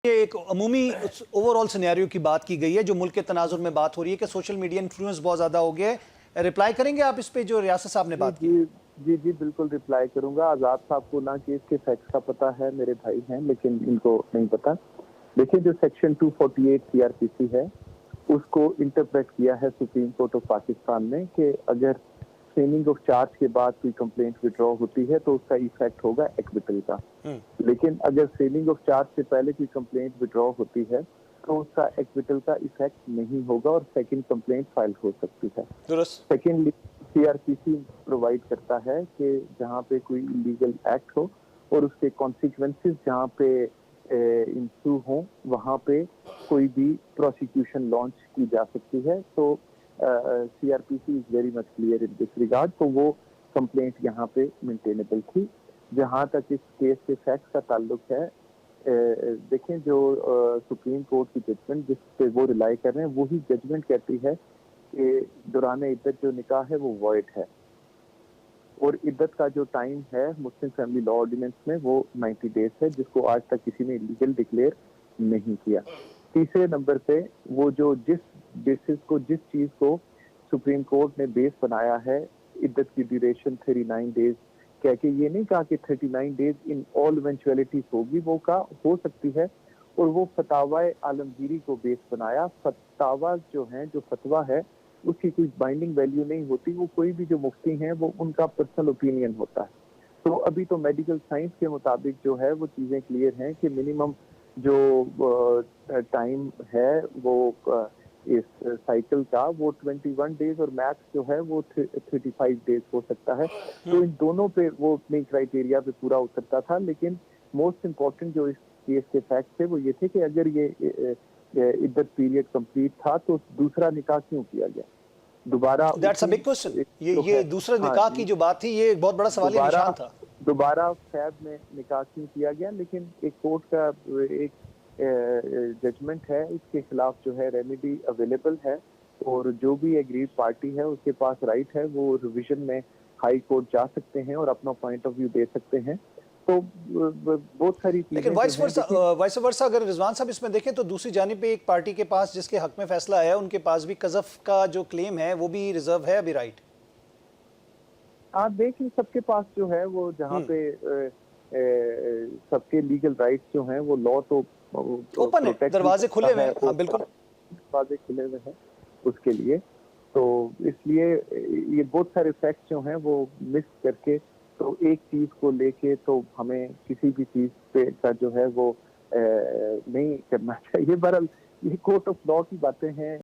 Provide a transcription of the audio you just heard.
ये एक अमूमी overall scenario की बात की गई है जो मुल्क के तनाजुर में बात हो रही है कि सोशल मीडिया इन्फ्लुएंस बहुत ज़्यादा हो गया है। रिप्लाई करेंगे आप इस पे जो रियासत साहब ने जी, बात की? जी, जी, जी, बिल्कुल रिप्लाई करूँगा। आज़ाद साहब को ना केस के फैक्ट्स का पता है, मेरे भाई हैं, लेकिन इनको नहीं पता। देखिए, जो सेक्शन 248 सीआरपीसी है, उसको इंटरप्रेट किया है सुप्रीम कोर्ट ऑफ पाकिस्तान ने कि अगर फ्रेमिंग ऑफ चार्ज के बाद कोई कंप्लेंट विथड्रॉ होती है, तो उसका इफेक्ट होगा एक्विटल का। लेकिन अगर फ्रेमिंग ऑफ चार्ज से पहले कोई कंप्लेंट विथड्रॉ होती है, तो उसका एक्विटल का इफेक्ट नहीं होगा और सेकंड कंप्लेंट फाइल हो सकती है। दुरुस्त। सेकेंडली, सीआरपीसी प्रोवाइड करता है कि जहां पे कोई इलीगल एक्ट हो और उसके कॉन्सिक्वेंसेस जहां पे इंसू हो, वहां पे कोई भी प्रोसिक्यूशन लॉन्च की जा सकती है। तो CrPC is very much clear in this regard. तो वो कंप्लेंट यहाँ पे मेंटेनेबल थी। जहां तक इस केस के फैक्ट्स का ताल्लुक है, देखें, जो सुप्रीम कोर्ट की जजमेंट जिस पे वो रिलाई कर रहे हैं, वही जजमेंट कहती है कि दौरान इद्दत जो निकाह है वो वॉइड है और इद्दत का जो टाइम है मुस्लिम फैमिली लॉ ऑर्डिनेंस में वो 90 डेज है, जिसको आज तक किसी ने इलीगल डिक्लेयर नहीं किया। तीसरे नंबर पे वो जो जिस बेसिस को, जिस चीज को सुप्रीम कोर्ट ने बेस बनाया है इद्दत की ड्यूरेशन 39 डेज कह के, ये नहीं कहा कि 39 डेज इन ऑल इवेंचुअलिटीज होगी, वो का हो सकती है। और वो फतावा आलमगीरी को बेस बनाया। फतावा जो है, जो फतवा है, उसकी कोई बाइंडिंग वैल्यू नहीं होती। वो कोई भी जो मुफ्ती हैं वो उनका पर्सनल ओपिनियन होता है। तो अभी तो मेडिकल साइंस के मुताबिक जो है वो चीजें क्लियर हैं कि मिनिमम जो टाइम है वो इस साइकिल का वो 21 डेज और मैक्स जो है वो 35 डेज हो सकता है। तो इन दोनों पे वो अपने क्राइटेरिया पे पूरा उतरता था। लेकिन मोस्ट इम्पोर्टेंट जो इस केस के फैक्ट थे वो ये थे कि अगर ये इद्दत पीरियड कंप्लीट था तो दूसरा निकाह क्यों किया गया दोबारा? That's a big question. जो ये है, दूसरे हाँ, निकाह की जो बात थी, ये एक बहुत बड़ा सवालिया दोबारा निशान था। दोबारा फैब में निकाह क्यों किया गया? लेकिन एक कोर्ट का एक जजमेंट है, इसके खिलाफ जो है रेमेडी अवेलेबल है और जो भी एग्रीड पार्टी है उसके पास राइट है, वो रिवीजन में हाई कोर्ट जा सकते हैं और अपना पॉइंट ऑफ व्यू दे सकते हैं। तो बहुत सारी लेकिन चीजें जो हैं, वाइस वर्सा अगर रिजवान साहब इसमें देखें तो दूसरी जानिब पे एक पार्टी के पास जिसके हक में फैसला आया, उनके पास भी कज़फ का जो क्लेम है वो भी रिजर्व है अभी, राइट? आप देखिए, सबके पास जो है वो जहाँ पे सबके लीगल राइट्स जो हैं वो लॉ तो ओपन है, प्रोटेक्ट भी दरवाजे करता खुले हुए है हैं। हाँ और बिल्कुल। दरवाजे खुले हुए हैं उसके लिए। तो इसलिए ये बहुत सारे फैक्ट्स जो हैं वो मिस करके, तो एक चीज को लेके तो हमें किसी भी चीज पे का जो है वो नहीं करना चाहिए। बहरहाल ये कोर्ट ऑफ लॉ की बातें हैं।